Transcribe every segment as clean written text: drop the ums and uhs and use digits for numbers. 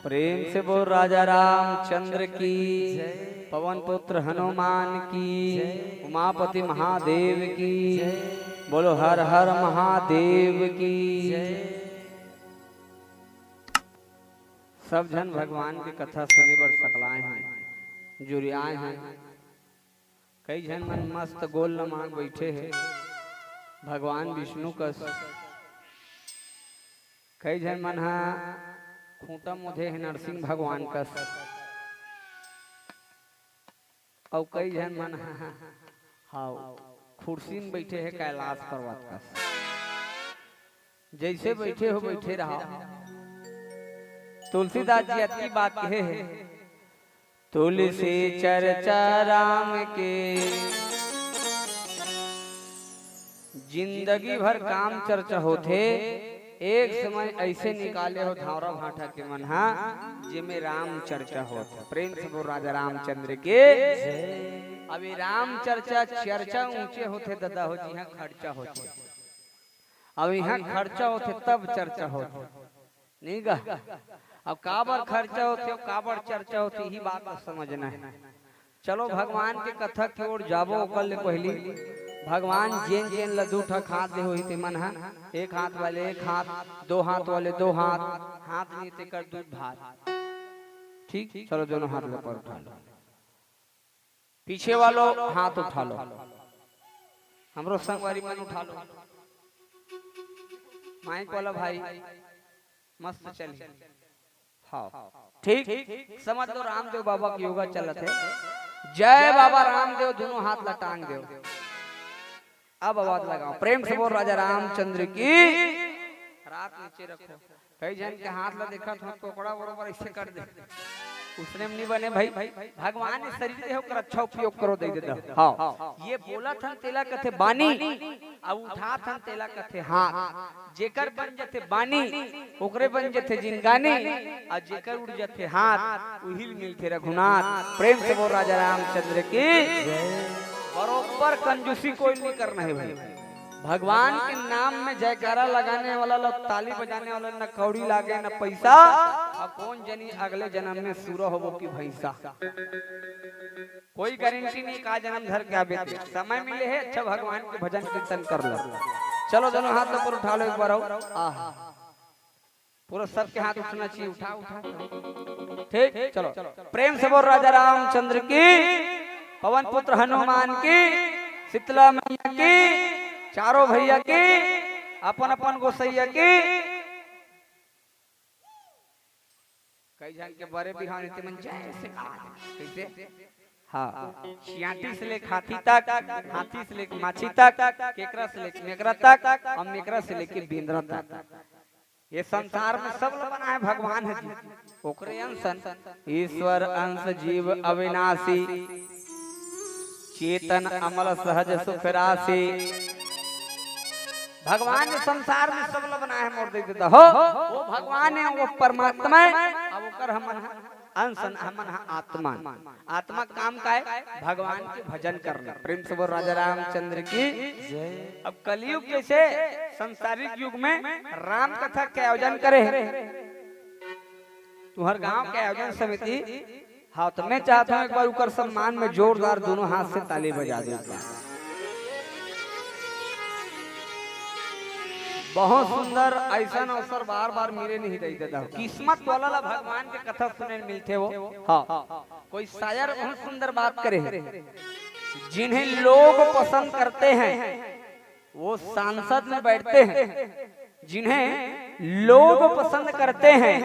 प्रेम से बोल राजा रामचंद्र की, पवन पुत्र हनुमान की, उमापति महादेव की, बोलो हर हर महादेव की। सब जन भगवान की कथा सुने बर सकलाए हैं, जुरियाए हैं। कई जन मन मस्त गोल न मांग बैठे हैं भगवान विष्णु का। कई जन मन हा खूंटा मुधे है नरसिंह भगवान का, और कई जन मन हाँ कुर्सी में बैठे है कैलाश पर्वत का। जैसे बैठे हो बैठे रहा। तुलसीदास जी अच्छी बात कहे है, तुलसी चर्चा राम के जिंदगी भर काम चर्चा होते। एक समय ऐसे निकाले हो धावरा भाटा के मन हा जिमे राम चर्चा होता। प्रेम से बोल राजा रामचंद्र के। अभी राम चर्चा चर्चा ऊंचे होते दादा हो जी, यहाँ खर्चा होते। अब यहाँ खर्चा होते तब चर्चा होते नहीं गा। अब काबर खर्चा होते और काबर चर्चा होती ही बात समझना है। चलो भगवान के कथा की ओर जाबो। कल पहली भगवान जेन जेन लड्डू ठक हाथ दे होई ते मन हा, एक हाथ वाले एक हाथ, दो हाथ वाले दो हाथ, हाथ नहीं ते कर दूध भात। ठीक, चलो दोनों हाथ ऊपर उठा लो, पीछे वालों हाथ उठा लो, हमरो संगवारी मन उठा लो। माइक वाला भाई मस्त चली। हाँ ठीक, समझ लो रामदेव बाबा की योगा चलत है। जय बाबा रामदेव, दोनों हाथ लटांग दो। अब आवाज लगाओ, प्रेम से बोल राजा रामचंद्र की। रात नीचे रखो। कई जन के हाथ ला देखा था टोकड़ा बरोबर ऐसे कर दे, उसने नहीं बने भाई। भगवान ने शरीर दे होकर अच्छा उपयोग करो दे देता। हाँ ये बोला था तेला कथे बानी, अब उठा था तेला कथे हाथ। जेकर बन जथे बानी ओकरे बन जथे जिनगानी, और जेकर उड़ जथे हाथ उहिल मिलते रघुनाथ। प्रेम से बोल राजा रामचंद्र की। बरोबर कंजूसी कोई नहीं करना है भाई। भगवान के नाम में जयकारा लगाने वाला लोग, ताली बजाने वाला, न कौड़ी लागे न पैसा। अब कौन जनी अगले जन्म में सूरा होबो की भैंसा, कोई गारंटी नहीं का जन्म धर क्या बेटे। समय मिले है अच्छा भगवान के भजन कीर्तन कर लो। चलो दोनों हाथ ऊपर उठा लो एक बार। आहा पूरा सबके हाथ उठना चाहिए। उठा उठा ठीक, चलो प्रेम से बोल राजा रामचंद्र की, पवन पुत्र हनुमान की, शीतला मैया की, चारों भैया की, अपन अपन गोसैया की। कई जन के बड़े बिहान मन जैसे कैसे हाँ छियाटी से लेकर हाथी तक, हाथी से लेकर माछी तक, केकरा से लेकर मेकरा तक, और मेकरा से लेकर बिंद्रा तक। ये संसार में सब लोग बना है भगवान है जी। ओकरे अंश ईश्वर अंश जीव अविनाशी, चेतन अमल सहज सुख राशि। भगवान ने संसार में सब लोग बनाया है मोर दे देता हो। वो भगवान है, वो परमात्मा है। अब ओकर हमन अंश हमन आत्मा। आत्मा काम का है भगवान के भजन करना। प्रेम से बोल राजा रामचंद्र की। अब कलयुग जैसे संसारिक युग में राम कथा के आयोजन करे तुम्हारे गांव के आयोजन समिति। हाँ तो मैं चाहता हूँ एक बार ऊपर सम्मान में जोरदार दोनों हाथ से ताली बजा दे। बहुत सुंदर ऐसा अवसर बार बार मिले नहीं दे देता। किस्मत वाला ला भगवान के कथा सुने मिलते हो। हाँ कोई शायर बहुत सुंदर बात करे, जिन्हें लोग पसंद करते हैं वो सांसद में बैठते हैं। जिन्हें लोग पसंद करते हैं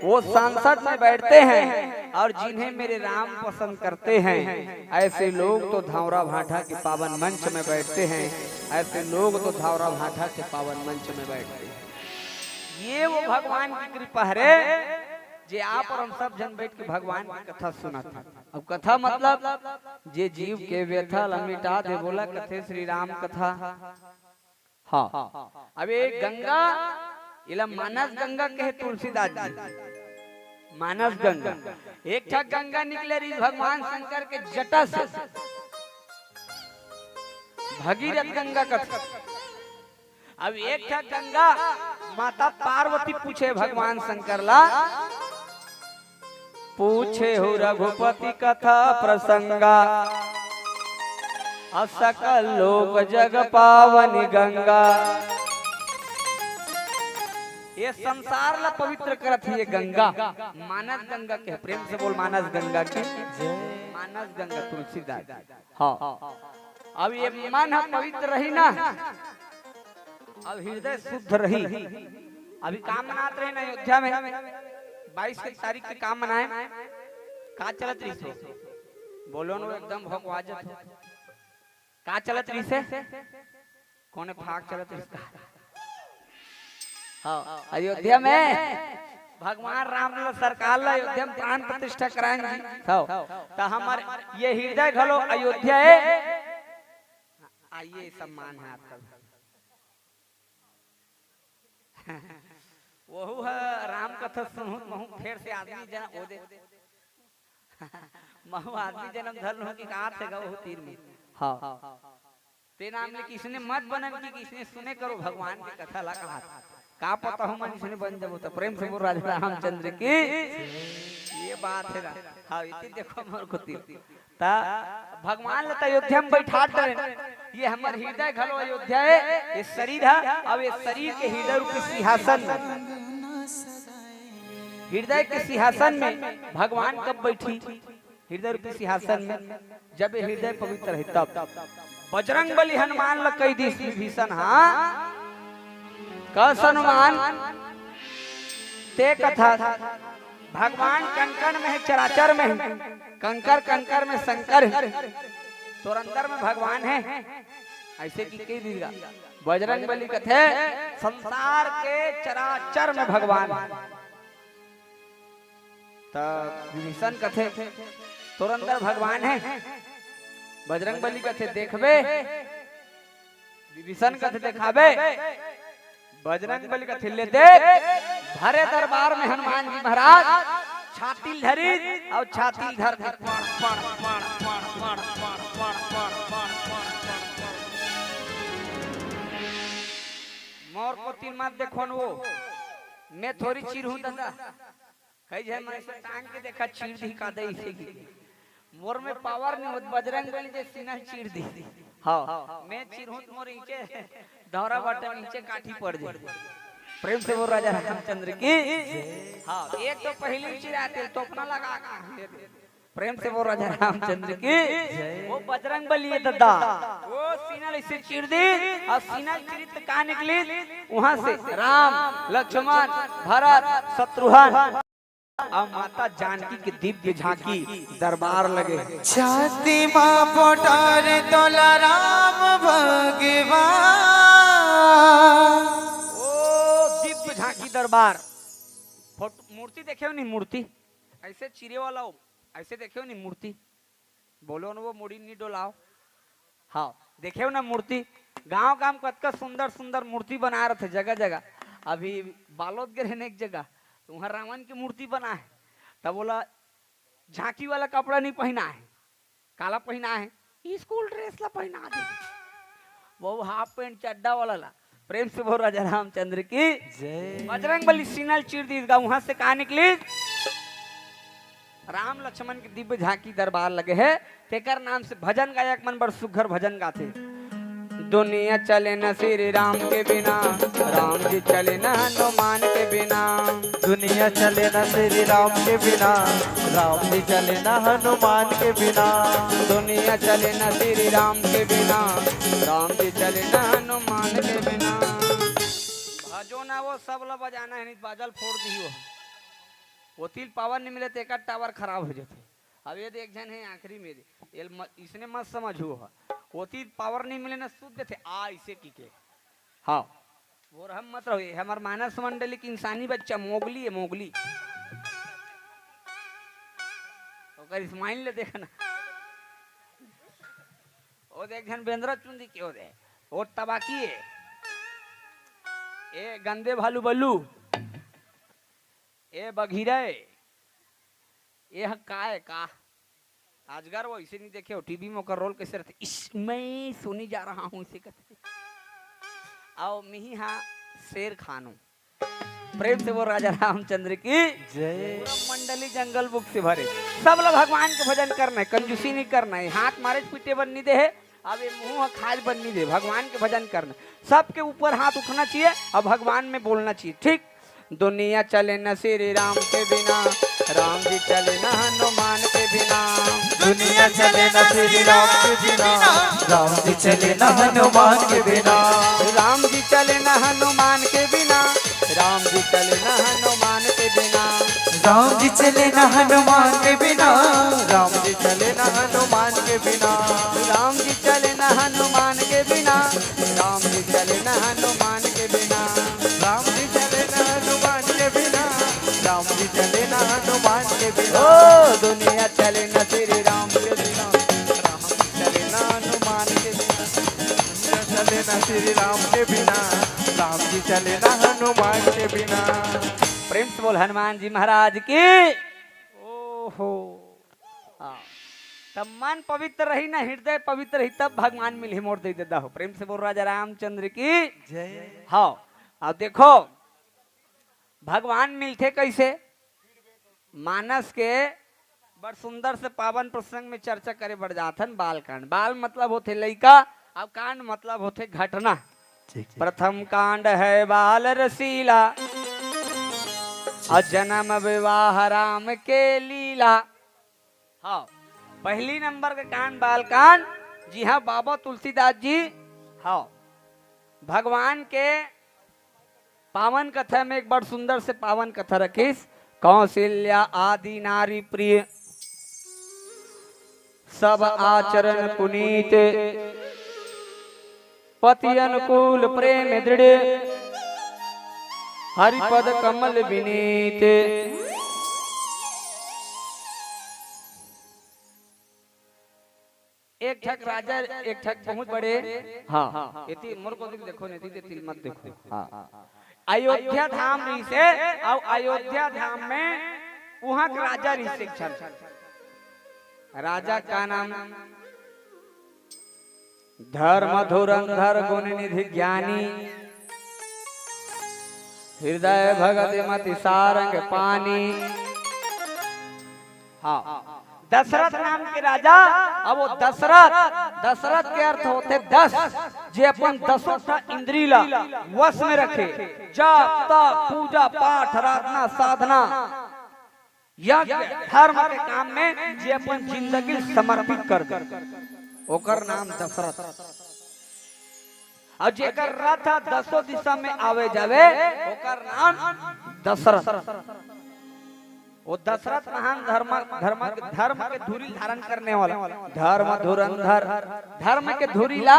वो सांसद में बैठते हैं, और जिन्हें मेरे राम पसंद करते हैं ऐसे लोग तो धावरा भाटा के पावन मंच में बैठते हैं। ऐसे लोग तो धावरा भाटा के पावन मंच में बैठते हैं। ये वो भगवान की कृपा है जे आप और हम सब जन बैठ के भगवान की कथा सुनाते। अब कथा मतलब जे जीव के व्यथा मिटा दे, बोला कथे श्री राम कथा। हाँ अब एक गंगा इला मानस गंगा कहे तुलसीदास जी। मानस गंगा एक ठा गंगा निकले रही भगवान शंकर के जटा से, भगीरथ गंगा कथा। अब एक ठा गंगा माता पार्वती पूछे भगवान शंकर ला पूछे हो रघुपति कथा प्रसंगा असकल लोक जग पावन गंगा। ये संसार ला पवित्र करत है ये गंगा, मानस गंगा के प्रेम से बोल मानस गंगा की मानस गंगा तुलसीदास। हाँ अब ये मन हम पवित्र रही ना, अब हृदय शुद्ध रही। अभी काम मनाते रहे ना अयोध्या में 22 की तारीख के काम मनाए का चलत रही से बोलो ना एकदम भगवाजत का चलत रही से कौन फाक चलत रही। हाँ अयोध्या में भगवान राम सरकार ला अयोध्या में प्राण प्रतिष्ठा कराएंगे। तो हमारे ये हृदय घलो अयोध्या है। आइए सम्मान है आपका। वो है राम कथा सुनो महू फिर से आदमी जन्म दे महू आदमी जन्म धर्म हो की कहा थे गो तीर में। हाँ ते नाम ने किसने मत बनन की किसने सुने करो भगवान की कथा ला कहा का पता हूँ मन इसने बन जब तो प्रेम से बोल राजा रामचंद्र की ये बात है। हाँ इतनी देखो मोर को ता भगवान लता अयोध्या में बैठा रहे। ये हमारे हृदय घलो अयोध्या है। ये शरीर है अब ये शरीर के हृदय रूपी सिंहासन हृदय के सिंहासन में भगवान कब बैठी हृदय रूपी सिंहासन में जब ये हृदय पवित्र है तब बजरंग बली हनुमान ल कई दी भीषण। हाँ हनुमान ते कथा भगवान कंकड़ में है चराचर में है कंकर कंकर में शंकर है तो अंदर में भगवान है ऐसे की कही दीगा। बजरंग बली कथे संसार के चराचर में भगवान विभीषण कथे तो अंदर भगवान है। बजरंग बली कथे देखबे विभीषण कथे देखाबे बजरंग बली कथे ले दे भरे दरबार में हनुमान जी महाराज छाती धरी और छाती धर मोर को तीन मत देखो न वो मैं थोड़ी चीर हूं दादा कई जाए मैं से टांग के देखा चीर दी का दे इसे मोर में पावर नहीं होत बजरंग बली जे सीना चीर दी। हाँ मैं चीर हूं मोर नीचे दौरा बटन नीचे काठी पड़ जाए। प्रेम से बोल राजा रामचंद्र की। हाँ एक तो पहले चिराते तो अपना लगा प्रेम से बोल राजा रामचंद्र की। वो बजरंग बली है दादा वो सीना इसे चीर दी और सीना चीर कहाँ निकली वहां से राम लक्ष्मण भरत शत्रुघ्न और माता जानकी की दिव्य झांकी दरबार लगे। छाती मां पोटार तोला राम भगवान ओ दिव्य झांकी दरबार मूर्ति देखे नहीं मूर्ति ऐसे चिरे वाला हो ऐसे देखे नहीं मूर्ति बोलो ना वो मुड़ी नहीं डोलाओ। हाँ देखे ना मूर्ति गांव गांव कतका सुंदर सुंदर मूर्ति बना रहे थे जगह जगह। अभी बालोद के रहने एक जगह तो वहाँ रावण की मूर्ति बना है तब बोला झांकी वाला कपड़ा नहीं पहना है काला पहना है स्कूल ड्रेस ला पहना दे वो हाफ पैंट चड्डा वाला ला। प्रेम से बोल राजा रामचंद्र की बजरंग बली सीना चीर दी वहां से कहा निकली राम लक्ष्मण की दिव्य झांकी दरबार लगे है। तेकर नाम से भजन गायक मन बड़ सुघर भजन गाथे। दुनिया चले न श्री राम के बिना राम जी चले न हनुमान के बिना। दुनिया चले न श्री राम के बिना राम जी चले न हनुमान के बिना। दुनिया चले न श्री राम के बिना राम जी चले न हनुमान के बिना। भजो ना वो सब ला बजाना है नहीं बाजल फोड़ दी वो तिल पावर नहीं मिले तो एक टावर खराब हो जाते। अब ये देख जन है आखिरी में इसने मत समझो वो तीन पावर नहीं मिले ना शुद्ध थे आ इसे की के। हाँ वो हम मत रहो हमारे मानस मंडली की इंसानी बच्चा मोगली है मोगली तो इस्माइल ले देखा ना वो देख जन बेंद्रा चुंदी क्यों दे वो तबाकी है ए गंदे भालू बल्लू ए बघीरा ये का है का आजगर वो इसे नहीं देखे हो टीवी में रोल कैसे रहते इसमें सोनी जा रहा हूँ इसे कहते आओ मिही हाँ शेर खानो प्रेम से वो राजा रामचंद्र की जय। मंडली जंगल बुक से भरे सब लोग भगवान के भजन करना है, कंजूसी नहीं करना है, हाथ मारे पीटे बननी दे है, अब ये मुंह खाज बननी दे, भगवान के भजन करना, सबके ऊपर हाथ उठना चाहिए और भगवान में बोलना चाहिए। ठीक, दुनिया चले न श्री राम के बिना, राम जी चले न हनुमान के बिना, दुनिया चले न श्री राम के बिना, राम जी चले न हनुमान के बिना, राम जी चले न हनुमान के बिना, राम जी चले न हनुमान के बिना, राम जी चले न हनुमान के बिना, राम जी चले न हनुमान के बिना, राम जी चले न हनुमान के बिना, राम जी चले न हनुमान के बिना, राम जी चले न हनुमान के बिना, राम जी चले न हनुमान के बिना, ओ दुनिया चले न श्री राम के बिना, राम जी चले न हनुमान के बिना, दुनिया चले न श्री राम के बिना, राम जी चले न हनुमान के बिना। प्रेम से बोल हनुमान जी महाराज की। ओहो, तब मन पवित्र रही ना, हृदय पवित्र रही, तब भगवान मिल मोड़ दे देता हो। प्रेम से बोल राजा रामचंद्र की जय। हाँ। अब देखो भगवान मिलते कैसे, मानस के बड़ सुंदर से पावन प्रसंग में चर्चा करे बढ़ जाथन। बाल कांड, बाल मतलब होते लइका, अब कांड मतलब होते घटना। प्रथम कांड है बाल रसीला, और जन्म विवाह राम के लीला। हाँ, पहली नंबर का कांड बाल कांड। जी हाँ, बाबा तुलसीदास जी हाँ भगवान के पावन कथा में एक बड़ सुंदर से पावन कथा रखीस। कौशल्या आदि नारी प्रिय, सब आचरण पुनीत, पति अनुकूल प्रेम दृढ़, हरिपद कमल विनीत। एक ठक राजा, एक ठक बहुत बड़े, हाँ इति मोर को देखो नहीं थी तिल मत देखो। हाँ, अयोध्या धाम रही से, और अयोध्या धाम में वहां के राजा रही से। राजा का नाम धर्म धुरंधर गुण निधि ज्ञानी, हृदय भगत मति सारंग पानी। हाँ, दशरथ नाम के राजा। अब वो दशरथ, दशरथ के अर्थ होते 10, जे अपन 10 इंद्रियला वश में रखे, जाप तप पूजा पाठ आराधना साधना यज्ञ धर्म के काम में जे अपन जिंदगी समर्पित कर दे, ओकर नाम दशरथ। और जेकर रथ 10 दिशा में आवे जावे, ओकर नाम दशरथ। वो दशरथ महान धर्म के धुरी धारण करने वाला, धर्म धुरंधर, धर्म के धुरी ला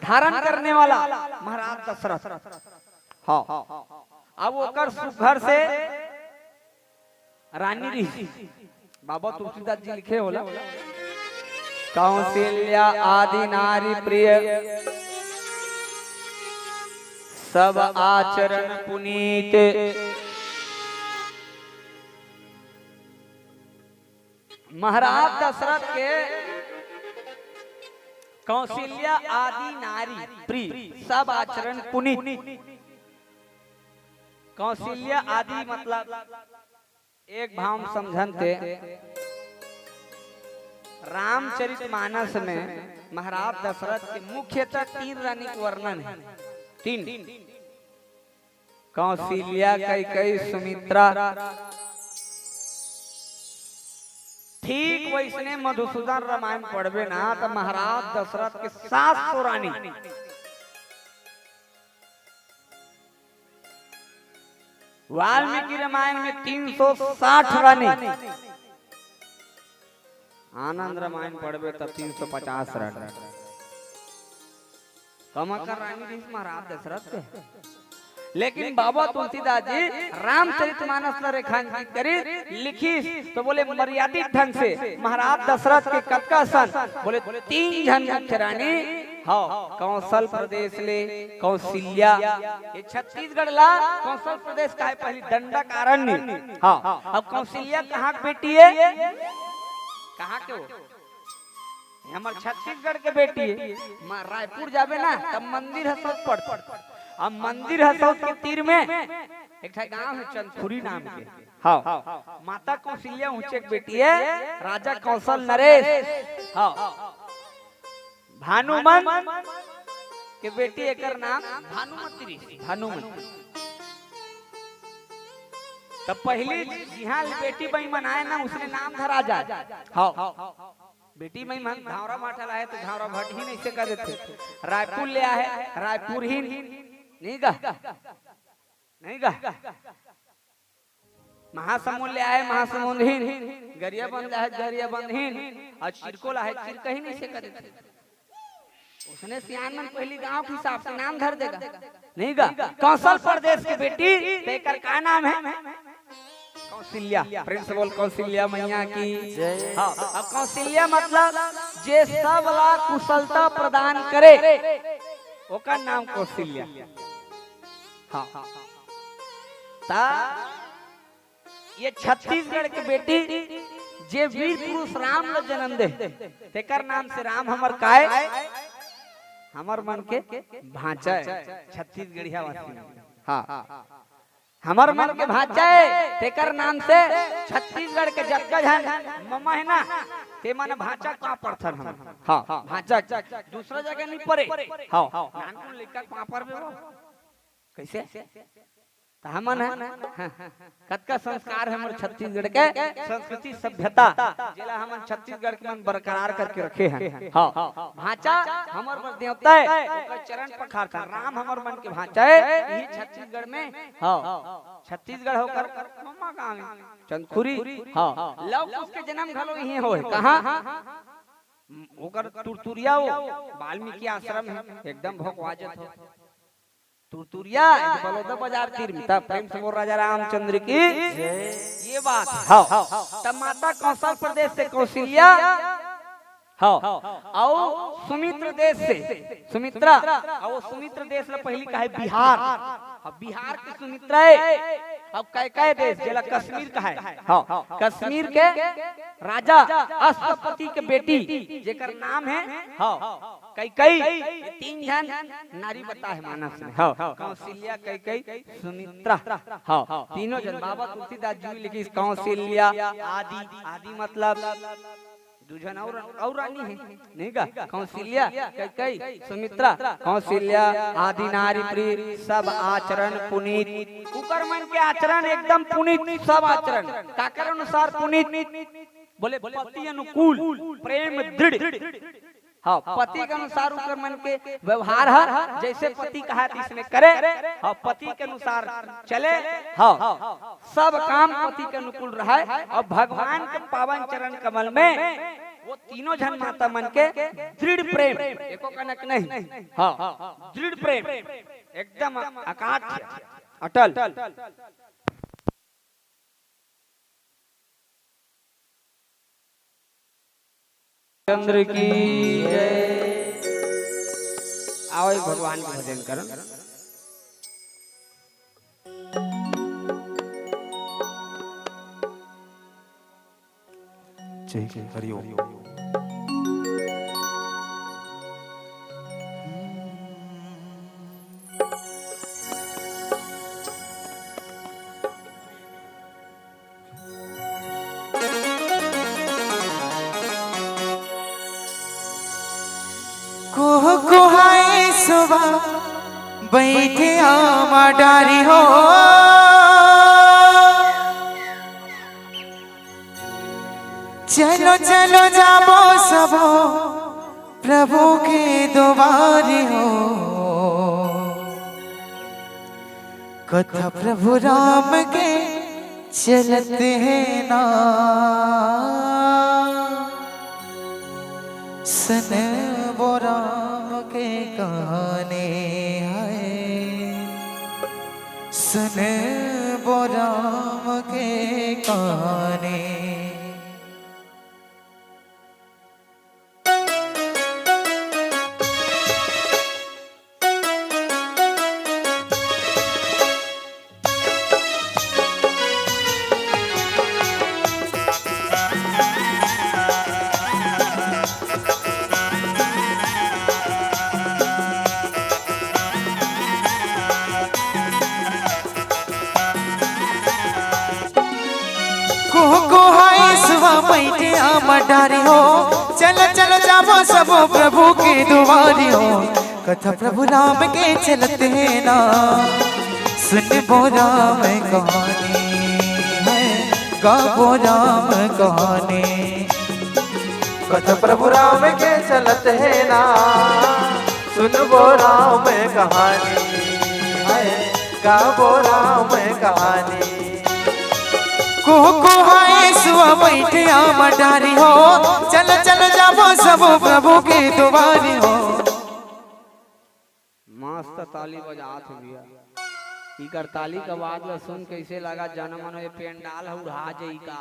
धारण करने वाला महाराज दशरथ। हाँ, अब ओकर सुघर से रानी रही। बाबा तुलसीदास जी लिखे होला, कौशल्या आदि नारी प्रिय, सब आचरण पुनीत। महाराज दशरथ के कौशल्या आदि नारी प्रिय, सब आचरण पुनीत। कौशल्या आदि मतलब एक भाव समझनते, रामचरितमानस में महाराज दशरथ के मुख्यतः 3 रानी के वर्णन है। 3, कौशल्या, कैकेयी, सुमित्रा। ठीक वैसने मधुसूदन रामायण पढ़बे ना तो महाराज दशरथ के 700 रानी। वाल्मीकि रामायण में 360 रानी। आनंद रामायण पढ़बे तब 350 रानी। कमकर रानी महाराज दशरथ के। लेकिन बाबा तुलसीदास जी रामचरितमानस रेखांकित करी लिखी तो बोले मर्यादित ढंग से महाराज दशरथ के कतका सन, बोले 3 जन मुख्य रानी। हाँ, कौशल प्रदेश ले कौशल्या, ये छत्तीसगढ़ ला कौशल प्रदेश का है पहली दंडकारण्य। हाँ, अब कौशल्या कहाँ की बेटी है, कहाँ के हो, हमारे छत्तीसगढ़ के बेटी है। रायपुर जाबे ना तब मंदिर है सब पड़, अब मंदिर है साउथ के तीर में एक गांव है चंदखुरी नाम के। हाँ माता कौशल्या ऊंचे एक बेटी है, राजा कौशल नरेश हाँ भानुमन के बेटी एकर नाम भानुमती ऋषि भानुमती। तब पहली जिहाँ बेटी बई मनाए ना उसने नाम धरा जाए। हाँ बेटी मई मन धावरा माठा लाए तो धावरा भट ही नहीं से कर देते। रायपुर ले आए रायपुर ही नहीं गा नहीं गा महासमुंद ले आए महासमुंद ही गरिया बंद है गरिया बंद ही और चिरको लाए चिर कहीं नहीं से कर देते। उसने सियान मन पहली गांव के हिसाब से नाम धर देगा नहीं गा। कौशल प्रदेश की बेटी तेकर का नाम है कौशल्या। प्रिंसिपल कौशल्या मैया की जय। हाँ अब कौशल्या मतलब जे सब ला कुशलता प्रदान करे ओका नाम कौशल्या। हाँ ता ये छत्तीसगढ़ के बेटी जे वीर पुरुष राम ल जन्म दे तेकर नाम से राम हमर काय हमर मन के भांचा है छत्तीसगढ़िया वासी। हाँ हमर मन के भांचा है तेकर नाम से छत्तीसगढ़ के जगह जन मम्मा है ना ते मन भांचा का पड़थन हम। हाँ भांचा दूसरा जगह नहीं पड़े। हाँ नानकुन लिखा कहां पर कैसे हमन है कतका संस्कार है हमारे छत्तीसगढ़ के संस्कृति सभ्यता जिला हमन छत्तीसगढ़ के मन बरकरार करके रखे हैं। हाँ भांचा हमर पर देवता है ओकर चरण पखारता राम हमर मन के भांचा है यही छत्तीसगढ़ में। हाँ छत्तीसगढ़ होकर मम्मा गांव चंदखुरी। हाँ लव कुश के जन्म घलो यही होए कहां ओकर तुरतुरिया वाल्मीकि आश्रम है एकदम भोकवाजत हो तुरतुरिया बलौदा बाजार तीर में। तब प्रेम से बोल राजा रामचंद्र की ये बात। हाँ तब माता कौशल प्रदेश से कौशल्या हाँ और सुमित्र देश से सुमित्रा और सुमित्र देश में पहली का है बिहार। अब बिहार की सुमित्रा है। अब कै देश जिला कश्मीर का है। हाँ कश्मीर के राजा अश्वपति के बेटी जेकर नाम है हाँ कैकई। तीन जन नारी बता है मानस में। हाँ कौशल्या कैकई सुमित्रा हाँ तीनों जन बाबा तुलसीदास जी लिखी कौशल्या आदि आदि मतलब दूजन और रानी है नहीं का कौशल्या कैकई सुमित्रा कौशल्या आदि नारी प्रिय सब आचरण पुनीत उकर मन के आचरण एकदम पुनीत सब आचरण काकर अनुसार पुनीत बोले पति अनुकूल प्रेम दृढ़। हाँ पति के अनुसार उकर मन के व्यवहार है जैसे पति कहा इसमें करे। हाँ पति के अनुसार चले। हाँ सब काम पति के अनुकूल रहा है और भगवान के पावन चरण कमल में वो तीनों जन माता मन के दृढ़ प्रेम एको कनक नहीं। हाँ दृढ़ प्रेम एकदम अकाट अटल। चंद्र की जय। आओ भगवान के भजन करो। जय जय हरिओम। कुहाए सुबह बैठे आमा डारी हो चलो चलो जाबो सबो प्रभु के द्वारे हो कथा प्रभु राम के चलते हैं ना सन वो राम के गाने हैं सुन वो राम के गाने। को हाय सुबह बैठे आम डारी हो, चलो चलो जाबो सब प्रभु के दुआरी हो। कथा प्रभु राम के चलते हैं ना, सुन बो राम कहानी है, गाबो राम कहानी। कथा प्रभु राम के चलत है ना, सुनबो राम कहानी है, गाबो राम कहानी। को हाय सुबह बैठे आम डारी हो, चलो चलो जाबो सब प्रभु के दुआरी हो। मस्त ताली बजात भैया, इकर ताली का आवाज ला सुन कैसे लगा जनमन ये पेंडाल उड़ा जाई का।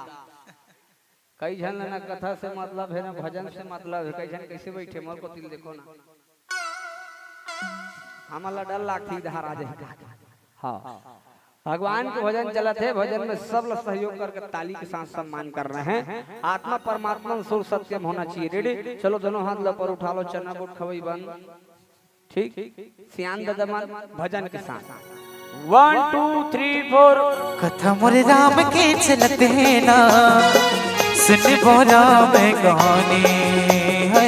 कई जन ना कथा से मतलब है ना भजन से मतलब है, कई जन कैसे बैठे मोर को तिल देखो ना, हमारा डर लागती इधर आ जाए। हाँ भगवान के भजन चलत है, भजन में सब लोग सहयोग करके ताली के साथ सम्मान कर रहे हैं। आत्मा परमात्मा सुर सत्यम होना चाहिए। रेडी, चलो दोनों हाथ लपर उठा लो, चना बुट खवई बंद, ठीक, सियान ददमान भजन के साथ 1 2 3 4। कथा मोरे राम के चलते हैं ना, सुन बो राम कहानी है,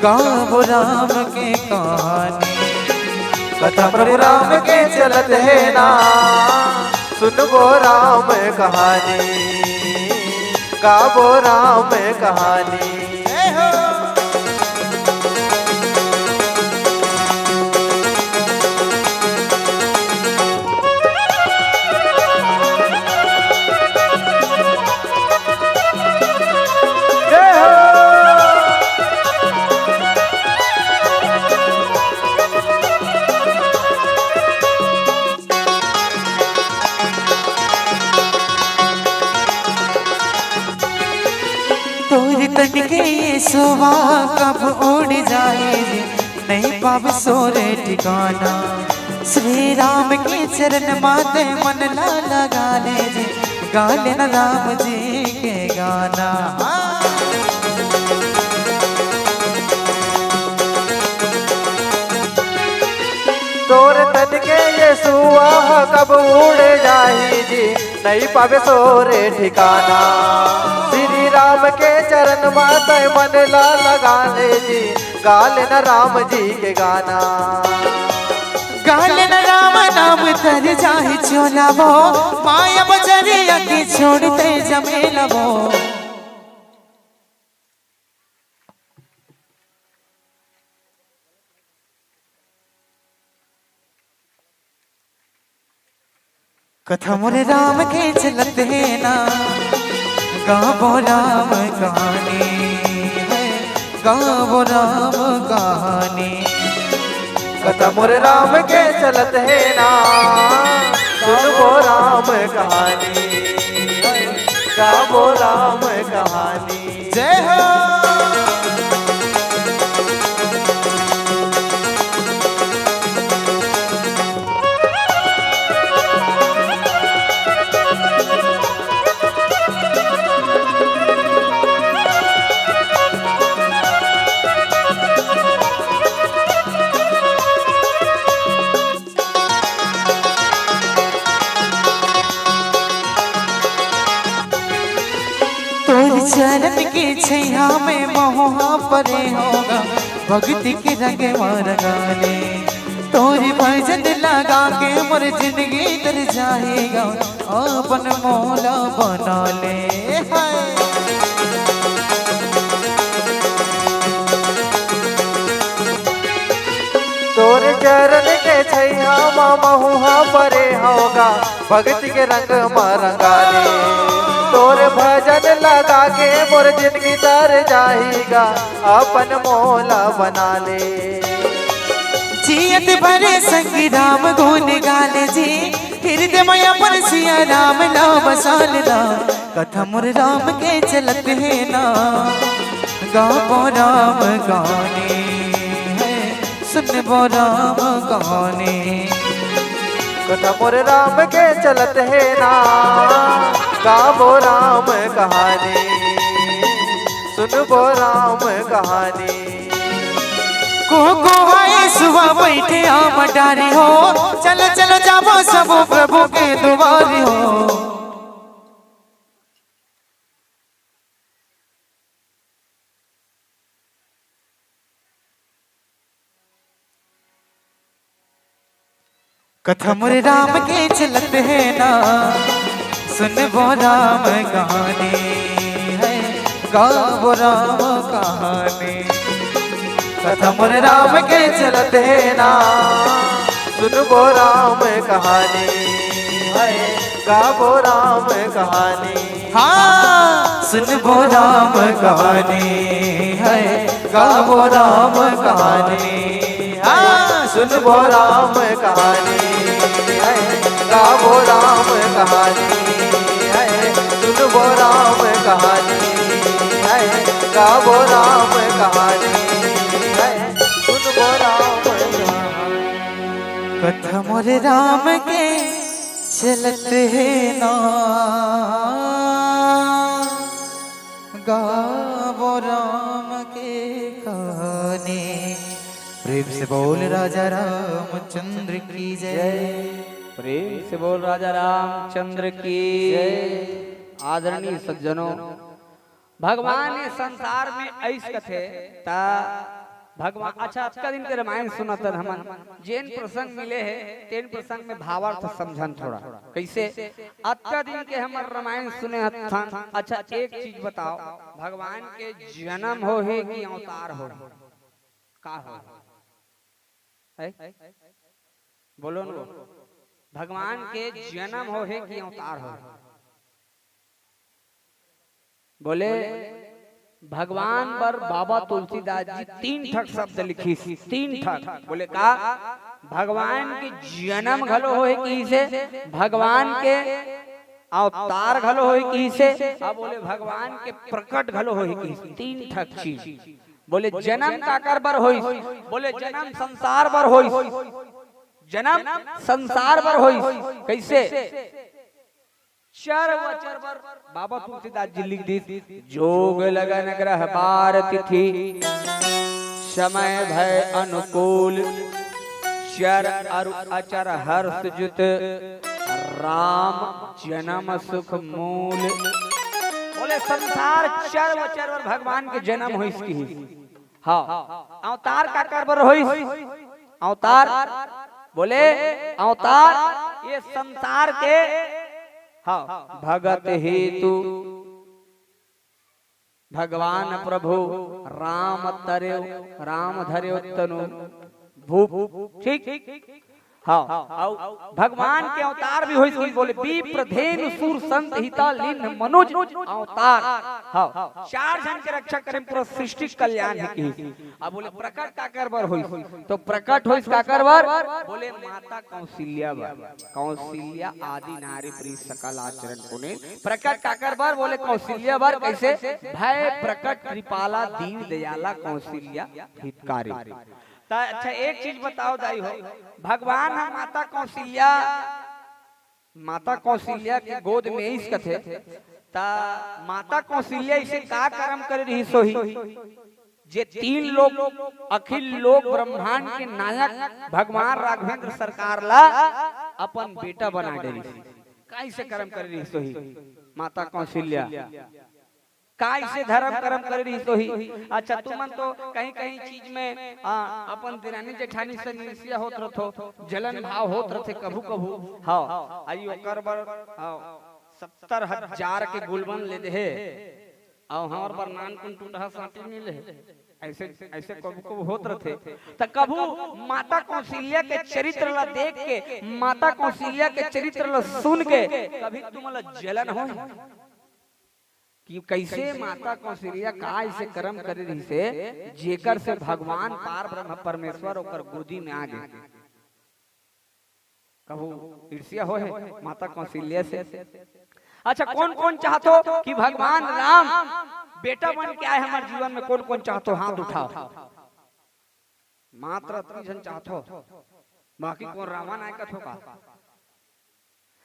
गाबो राम के कहानी। कथा प्रभु राम के चलत है ना, सुनबो राम कहानी, गाबो राम कहानी। तन के ये सुबह कब उड़ जाएगी, नहीं पावे सोरे ठिकाना। श्री राम के चरण माते मन ला लगा ले जी, गा लेना राम जी के गाना। तोर तन के ये सुआ कब उड़ जाही जी, नहीं पावे सोरे ठिकाना। श्री राम के चरण माते मन ला लगा ले जी, गाल न राम जी के गाना। गाल न राम नाम तर जाहि चोला वो, माया बजरिया के छोड़ते जमेला वो। कथा मोरे राम के चलते हैं ना, गाबो राम कहानी है, गाबो राम कहानी। कथा मोरे राम के चलत है ना, सुनबो राम कहानी, गाबो राम कहानी। जय हो। चरण के छैया में मोहा परे होगा, भक्ति के रंग मार गाले। तोरी भजन लगा के मोर जिंदगी तर जाएगा, अपन मौला बना ले। तोरे चरण के छैया महुआ परे होगा, भक्ति के रंग मरंगाले। तोरे भजन लगा के मोर जिंदगी तर जाएगा, अपन मौला बना ले। जियत भरे संगी राम गुण गाले जी, हृदय में अपन सिया राम नाम बसाल दा। कथा मोर राम के चलत है ना, गाबो राम कहानी है, सुनबो राम कहानी। कथा मोर राम के चलत है ना, गाबो राम कहानी, सुनबो राम कहानी। को हाय सुबह बैठे आम डारी हो, चलो चलो जाबो सब प्रभु के दुआरी हो। कथा मोरे राम के चलत है ना, सुन वो राम कहानी है, गावो राम कहानी। कथा मोरे राम के चलत है ना, सुन वो राम कहानी है, गावो राम कहानी। हाँ सुन वो राम कहानी है, गावो राम कहानी। हाँ सुन वो राम कहानी है, गावो राम कहानी है, सुन वो राम कहानी है, गावो राम कहानी है, सुन वो राम कहानी। कथा मोरे राम के चलत है ना, गावो राम के कहानी। प्रेम से बोल राजा रामचंद्र की जय। प्रेम से बोल राजा रामचंद्र की आदरणीय सज्जनों, भगवान ने संसार में ऐस कथे ता भगवान अच्छा आज का दिन के रामायण सुनत हमन जेन प्रसंग मिले है तेन प्रसंग में भावार्थ समझन थोड़ा कैसे आज का दिन के हमर रामायण सुने हथन। अच्छा एक चीज बताओ, भगवान के जन्म हो है कि अवतार हो का हो है? बोलो न, भगवान के जन्म हो है कि अवतार हो? बोले भगवान पर बाबा तुलसीदास जी 3 ठक शब्द लिखी, 3 ठक। बोले का भगवान के जन्म घलो होए की से, भगवान के अवतार घलो होए की से, अब बोले भगवान के प्रकट घलो होए की से। 3 ठक चीज। बोले जन्म काकर बर होई? बोले जन्म संसार बर होई, जन्म संसार बर होई। कैसे? चर वचर पर बाबा तुलसीदास जी लिख दी, जोग लगन ग्रह बार तिथि समय भय अनुकूल, चर अरु अचर हर्ष जुत राम जन्म सुख मूल। बोले संसार चर वचर पर भगवान के जन्म हो इसकी। हाँ अवतार का कर बर होई? अवतार बोले अवतार ये संसार के हाँ भगत हेतु भगवान प्रभु राम तरे राम धरे तनु भूप। ठीक हाँ भगवान के अवतार भी होई। बोले विप्र धेनु सुर संत हिता लीन मनुज अवतार। हाँ 4 जन के रक्षा करें पूरा सृष्टि कल्याण है की। अब बोले प्रकट का करबर होई तो प्रकट होई का करबर? बोले माता कौशल्या बर, कौशल्या आदि नारी प्रिय सकल आचरण पुने प्रकट का करबर। बोले कौशल्या बर कैसे? भय प्रकट कृपाला दीन दयाला कौशल्या हितकारी। अच्छा एक चीज बताओ दाई हो, भगवान हम माता कौशल्या के गोद में इस कथे ता माता कौशल्या इसे का कर्म कर रही सोही जे 3 लोग अखिल लोक ब्रह्मांड के नायक भगवान राघवेंद्र सरकार ला अपन बेटा बना दे रही। कैसे कर्म कर रही सोही माता कौशल्या? कैसे धर्म कर्म कर रही तो ही? अच्छा तुमन तो कहीं कहीं चीज में अपन दिरानी जेठानी से निरसिया होत रथो, जलन भाव होत रथे कभू कभू। हाँ आई ओकर बर 70,000 के गुलबन ले दे और हमर पर नान कुन टूटा साटी नहीं ले। ऐसे ऐसे कभू कभू होत रथे त कभू माता कौशल्या के चरित्र ला देख के, माता कौशल्या के चरित्र ला सुन के कभी तुमला जलन हो कि कैसे माता कौशल्या का ऐसे कर्म कर रही से जेकर से भगवान पार ब्रह्म परमेश्वर ओकर गोदी में आ गए। कबू ईर्ष्या हो है माता कौशल्या से? अच्छा कौन कौन चाहतो कि भगवान राम बेटा बन के आए हमारे जीवन में? कौन कौन चाहतो हाथ उठाओ। मात्र 3 जन चाहतो, बाकी कौन रावण आए कथो का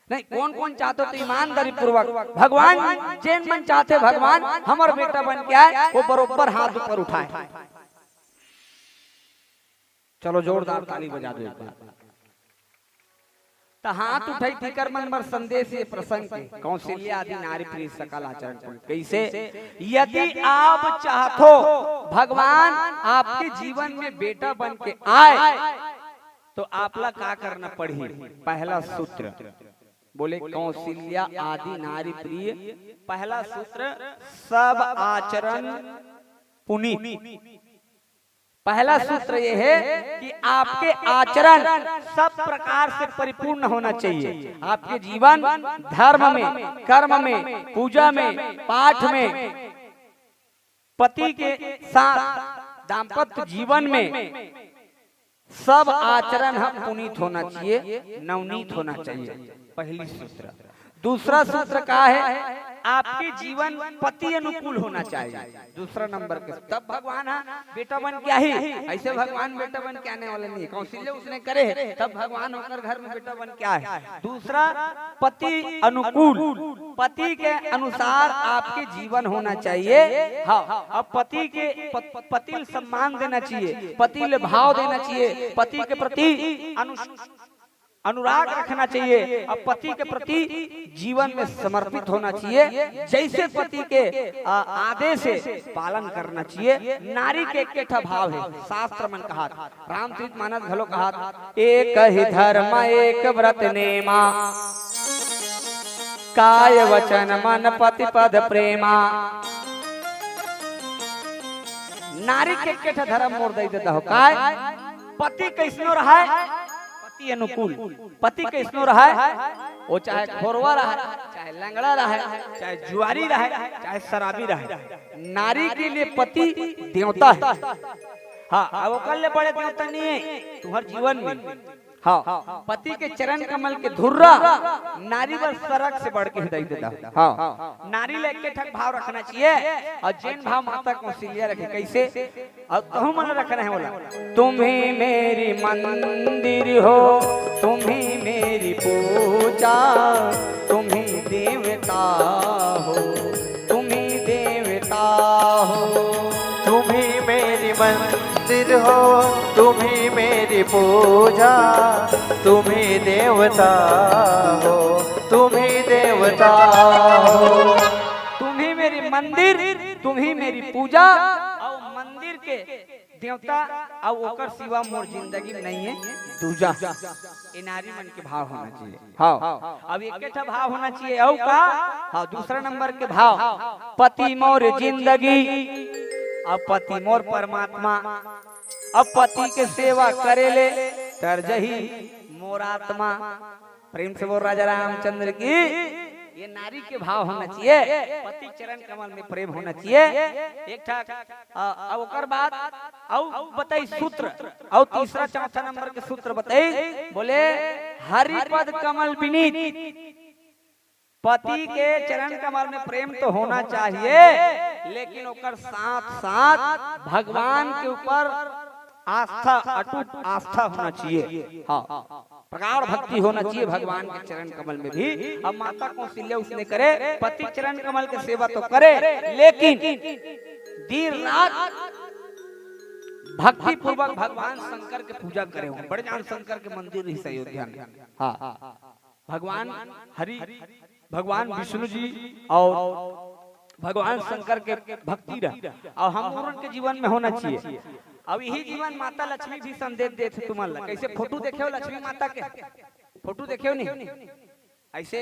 नहीं। कौन कौन चाहते तो ईमानदारी पूर्वक भगवान जैन मन चाहते भगवान हमार बेटा बन के आए, वो बरोबर हाथ ऊपर उठाए। चलो जोरदार ताली बजा दो एक बार। तो हाथ उठाई फिकर मन बर संदेश ये प्रसंग के कौशल्या आदि नारी प्रिय सकल आचरण कैसे? यदि आप चाहतो भगवान आपके जीवन में बेटा बन के आए तो आपला का करना पड़ी। पहला सूत्र बोले कौशल्या आदि नारी प्रिय। पहला सूत्र सब आचरण पुनीत। पहला सूत्र ये है कि आपके आचरण सब प्रकार से परिपूर्ण होना चाहिए। आपके जीवन धर्म में, कर्म में, पूजा में, पाठ में, पति के साथ दाम्पत्य जीवन में सब आचरण हम पुनीत होना चाहिए, नवनीत होना चाहिए। पहली सूत्र। दूसरा सूत्र का है आपके जीवन पति अनुकूल होना चाहिए। दूसरा नंबर के तब भगवान बेटा बन क्या ही, ऐसे भगवान बेटा बन के आने वाले नहीं। कौशल्य उसने करे तब भगवान होकर घर में बेटा बन क्या है। दूसरा पति अनुकूल, पति के अनुसार आपके जीवन होना चाहिए। हाँ, अब पति के पति सम्मान देना चाहिए, पति भाव देना चाहिए, पति के प्रति अनुराग रखना चाहिए, अब पति के प्रति जीवन में समर्पित होना चाहिए। जैसे पति के आदेश से पालन करना चाहिए। नारी के केठा भाव है, शास्त्र मन कहा, रामचरित मानस घलो कहा, एक ही धर्म एक व्रत नेमा, काय वचन मन पति पद प्रेमा। नारी के केठा धर्म मोर दे देता हो, काय पति कैसनो रहा है, अनुकूल पति कैसनो रहा है, वो चाहे खोरवा रहा है, चाहे लंगड़ा रहा है, चाहे जुआरी रहा है, चाहे शराबी रहा है। नारी के लिए पति देवता है। हाँ, वो कल बड़े देवता नहीं है तुम्हारे जीवन में। हाँ, पति के चरण कमल के धुर्रा नारी पर सरक से बढ़ के हृदय देता। हाँ, नारी लेके ठक भाव रखना चाहिए। और जैन भाव माता कौशल्या रखे कैसे, और कहूँ मन रखना है, बोला तुम्ही मेरी मंदिर हो, तुम्ही मेरी पूजा, तुम्ही देवता हो, तुम्ही देवता हो, तुम्ही मेरी मंदिर हो, तुम्ही मेरी पूजा, तुम्ही देवता हो, तुम्ही देवता हो। तुम्ही मेरी मंदिर, तुम्ही मेरी पूजा, और मंदिर के देवता और ओकर सिवा मोर जिंदगी में नहीं है दूजा। ये नारी मन के भाव होना चाहिए। हाँ, अब एक भाव होना चाहिए। और का हाँ, दूसरा नंबर के भाव, पति मोर जिंदगी, अब पति मोर परमात्मा, अब पति के सेवा करे ले तरजही मोर आत्मा। प्रेम से बोल राजा रामचंद्र की। ये नारी के भाव होना चाहिए, पति चरण कमल में प्रेम होना चाहिए। एक ठाक अब ओकर बाद और बताई सूत्र, और तीसरा चौथा नंबर के सूत्र बताई, बोले हरिपद कमल विनीत। पति के चरण कमल में प्रेम तो होना चाहिए, लेकिन ओकर साथ साथ भगवान के ऊपर आस्था, अटूट आस्था होना चाहिए। हाँ, प्रगाढ़ भक्ति होना चाहिए भगवान के चरण कमल में भी। अब माता कौशल्या उसने करे, पति चरण कमल के सेवा तो करे, लेकिन दिन रात भक्ति पूर्वक भगवान शंकर के पूजा करे। बड़े जान शंकर के मंदिर ही अयोध्या में। हाँ, भगवान हरि, भगवान विष्णु जी और भगवान शंकर के भक्ति रह, और हम उनके जीवन में होना चाहिए। अब यही जीवन माता लक्ष्मी भी संदेश देते तुम्हारा। कैसे फोटो देखे हो लक्ष्मी माता के, फोटो देखे हो नहीं, ऐसे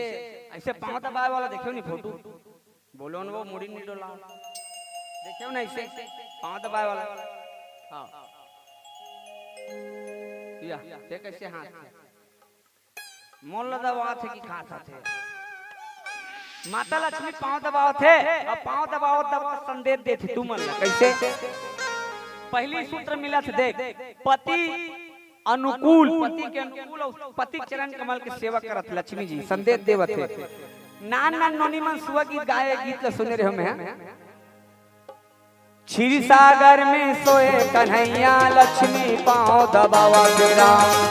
ऐसे पांव दबाए वाला देखे हो नहीं फोटो, बोलो न वो मुड़ी नहीं डोला देखे हो ना, ऐसे पांव दबाए वाला। हाँ, या देख कैसे हाथ मोल दबा थे कि खाता थे, माता लक्ष्मी पांव दबाव थे, और पांव दबाव दबाव संदेश देते तुम कैसे। पहली सूत्र मिला था, देख पति अनुकूल, पति के अनुकूल, पति चरण कमल के सेवा करत लक्ष्मी जी संदेश देवत थे। नान नान नोनी मन सुबह गीत गाए, गीत ला सुने रहे मैं। क्षीर सागर में सोए कन्हैया, लक्ष्मी पांव दबावा तेरा।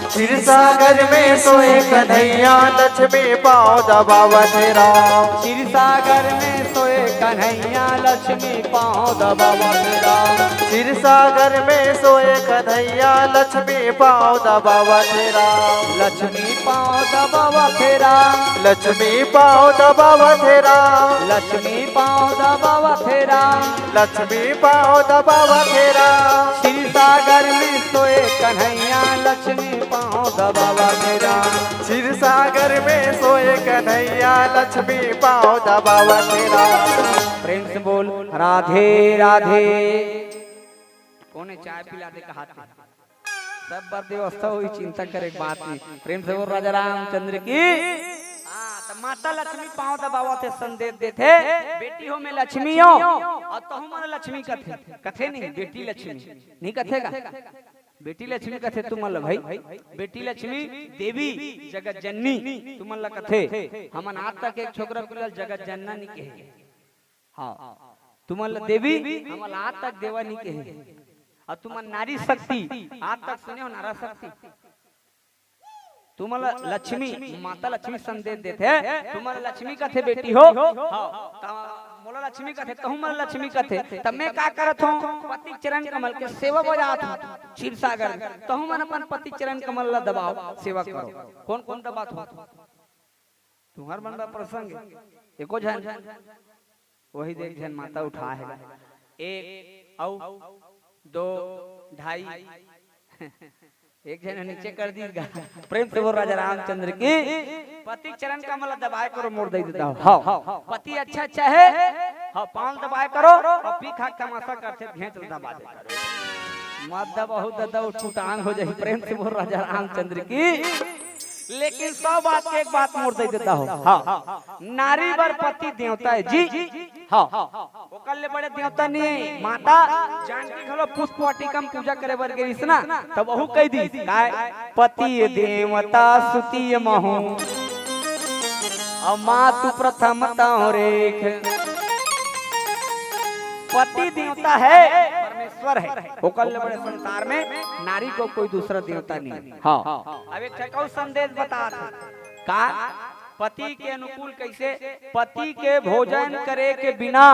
क्षीर सागर में सोए कन्हैया, लक्ष्मी पांव दबावा तेरा। क्षीर सागर में सोए कन्हैया लक्ष्मी पाँव दबावा तेरा। क्षीर सागर में सोए कन्हैया लक्ष्मी पाँव दबावा तेरा। लक्ष्मी पाँव दबावा तेरा। लक्ष्मी पाँव दबावा तेरा। लक्ष्मी पाँव दबावा तेरा। लक्ष्मी पाँव दबावा तेरा। क्षीर सागर में सोए कन्हैया लक्ष्मी पाँव दबावा तेरा। क्षीर सागर में सोए कन्हैया लक्ष्मी पाँव दबावा तेरा। प्रेम से बोल राधे राधे। कौन चाय पिला दे कहा सब बार व्यवस्था हुई, चिंता करे बात नहीं। प्रेम से बोल राजा रामचंद्र की। तो माता लक्ष्मी पाँव दबावा थे, संदेश देते बेटी हो में लक्ष्मी हो और तो हमारा लक्ष्मी कथे कथे नहीं, बेटी लक्ष्मी नहीं कथेगा। बेटी लक्ष्मी कथे तुमल भाई, बेटी लक्ष्मी देवी जगत जननी तुमल कथे। हमन आज तक एक छोकरा कुल जगत जनना नहीं कहे। हाँ तुमल देवी हमल आज तक देवा नहीं कहे। और तुम नारी शक्ति आज तक सुने हो, नारा शक्ति तुमल लक्ष्मी माता लक्ष्मी संदेश देते हैं। तुमल लक्ष्मी कथे बेटी हो मोला लक्ष्मी कथे कहूँ मन लक्ष्मी कथे। तब मैं क्या करत हूँ पति चरण कमल के सेवा बजात हूँ क्षीर सागर। कहूँ मन अपन पति चरण कमल ला दबाओ सेवा करो। कौन कौन दबात हो तुम्हार मन में प्रसंग एको झन वही देख झन माता उठा है। एक औ दो ढाई एक जन नीचे कर दी। प्रेम से बोल राजा रामचंद्र की। पति चरण कमल दबाए करो मोड़ दे देता हूँ। हाँ पति अच्छा अच्छा है। हाँ पाँव दबाए करो और पीखा तमाशा करते घेंच दबा दे करो। मत दबाओ दबाओ छुटांग हो जाए। प्रेम से बोल राजा रामचंद्र की। लेकिन 100 बात के एक बात मोड़ दे देता हूँ। हाँ नारी बर पति देवता है जी। हाँ वो कल बड़े देवता नहीं माता जानकी घलो पुष्प वाटिकम पूजा करे बर गेरिस ना तब वहु कह दी पति देवता सुती महु और मातु प्रथम तारेख। पति देवता है परमेश्वर है। वो कल बड़े संसार में नारी को कोई दूसरा देवता नहीं। हाँ अब एक ठकाऊ संदेश बता का पति के अनुकूल कैसे। पति के भोजन करे के बिना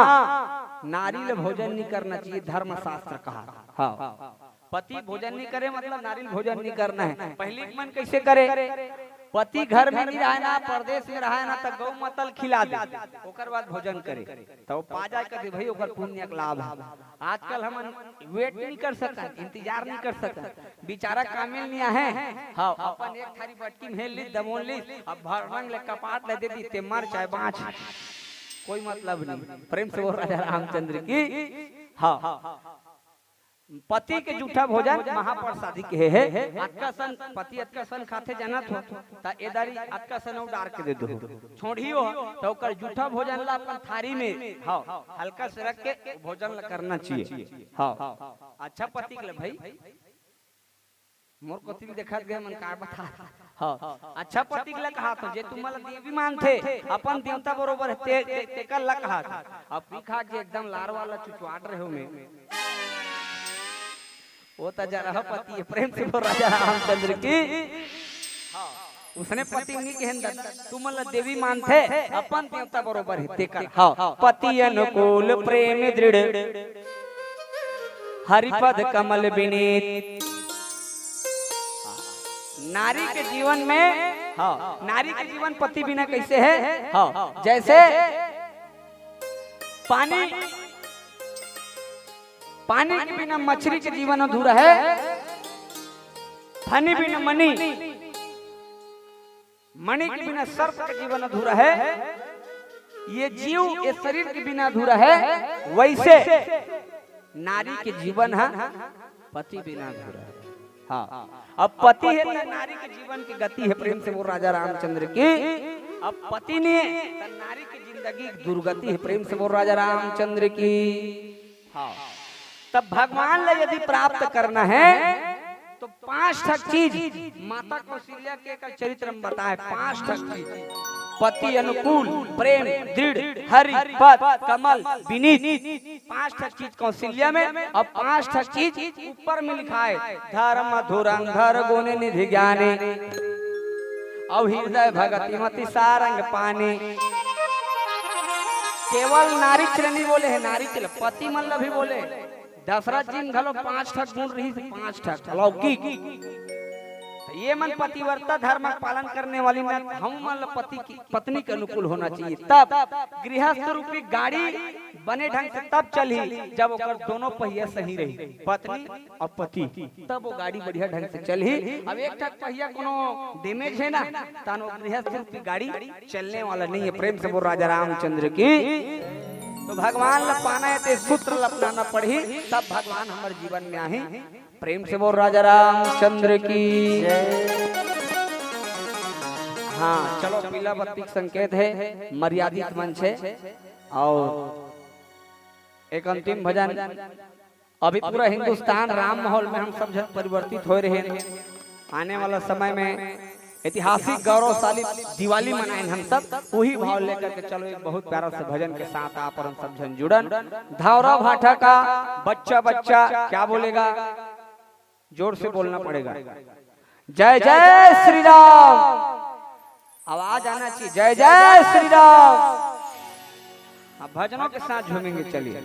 नारी ले भोजन नहीं करना चाहिए, धर्म शास्त्र कहा। हाँ पति भोजन नहीं करे मतलब नारी भोजन नहीं करना है। पहली मन कैसे करे। पति घर में नहीं रहे ना परदेश में रहे ना तो गौ मतल खिला दे ओकर बाद भोजन करे तो पा जाए कर भाई ओकर पुण्य का लाभ है। आजकल हम वेट नहीं कर सकता, इंतजार नहीं कर सकता, बेचारा कामिल नहीं है। हाँ अपन एक थारी बटकी में ली दमोन ली अब भर रंग ले कपाट ले दे दी ते मर चाहे बाँच कोई मतलब नहीं। प्रेम से बोल राजा रामचंद्र की। हाँ पति के जूठा भोजन महाप्रसादी के है। अटका सन पति अटका सन खाते जानत हो ता एदारी अटका सन डार के दे दो छोड़ियो तो ओकर जूठा भोजन ला अपन थारी में हाँ हल्का से रख के भोजन ला करना चाहिए। हाँ अच्छा पति के भाई मोर कथी भी देखा गए मन का बता। हाँ अच्छा पति के कहा तो जे तुम देवी मानते अपन देवता बरोबर ते कर ला कहा अब पीखा के एकदम लार वाला चुचवाट रहे हो में वो तो जरा पति है। प्रेम से बोल राजा रामचंद्र की। उसने पति उन्हीं के अंदर तुम देवी मानते अपन देवता बरोबर है तेकर। हाँ पति अनुकूल प्रेम दृढ़ हरिपद कमल विनीत। नारी के जीवन में हाँ नारी के जीवन पति बिना कैसे है। हाँ जैसे पानी के बिना मछली के जीवन अधूरा है। धनी बिना मणि के बिना सर्प का जीवन अधूरा है। ये जीव ये शरीर के बिना अधूरा है। वैसे नारी के जीवन है पति बिना अधूरा है। हाँ अब पति है तो नारी के जीवन की गति है। प्रेम से बोल राजा रामचंद्र की। अब पति ने तो नारी की जिंदगी दुर्गति है। प्रेम से बोल राजा रामचंद्र की। हाँ तब भगवान ले यदि प्राप्त करना है तो 5 ठक चीज माता कौशल्या के चरित्र में बताए। 5 ठक चीज पति अनुकूल प्रेम दृढ़ हरि पद कमल विनीत। 5 ठक चीज कौशल्या में। अब 5 ठक चीज ऊपर में लिखा है धर्म धुरंधर गुण निधि ज्ञाने अब हृदय भगति मति सारंग पाने। केवल नारी चल नहीं बोले है, नारी चल पति मतलब भी बोले। दशरथ जी घलो 5 ठक गुण रही, 5 ठक अलौकिक। ये मन पतिव्रता धर्म का पालन करने वाली मन हम मन पति की पत्नी के अनुकूल होना चाहिए। तब गृहस्थ रूपी गाड़ी बने ढंग से तब चली जब ओकर दोनों पहिया सही रही, पत्नी और पति, तब वो गाड़ी बढ़िया ढंग से चली। अब एक ठक पहिया कोनो डैमेज है ना, तानो गृहस्थ रूपी गाड़ी चलने वाला नहीं है। प्रेम से बोल राजा रामचंद्र की। तो भगवान ला पाना है तो सूत्र अपनाना पड़ी, तब भगवान हमारे जीवन में आए। प्रेम से बोल राजा रामचंद्र की। हाँ चलो, पीला बत्ती संकेत है, मर्यादित मंच है और एक अंतिम भजन। अभी पूरा हिंदुस्तान राम माहौल में हम सब जन परिवर्तित हो रहे हैं। आने वाला समय में ऐतिहासिक गौरवशाली दिवाली मनाएं हम सब, वही भाव लेकर के चलो एक बहुत प्यारा से भजन के साथ आप और हम सब जन जुड़न। धावरा भाटा का बच्चा बच्चा क्या बोलेगा, जोर से बोलना पड़ेगा। जय जय श्री राम, आवाज आना चाहिए। जय जय श्री राम। भजनों के साथ झूमेंगे, चलिए।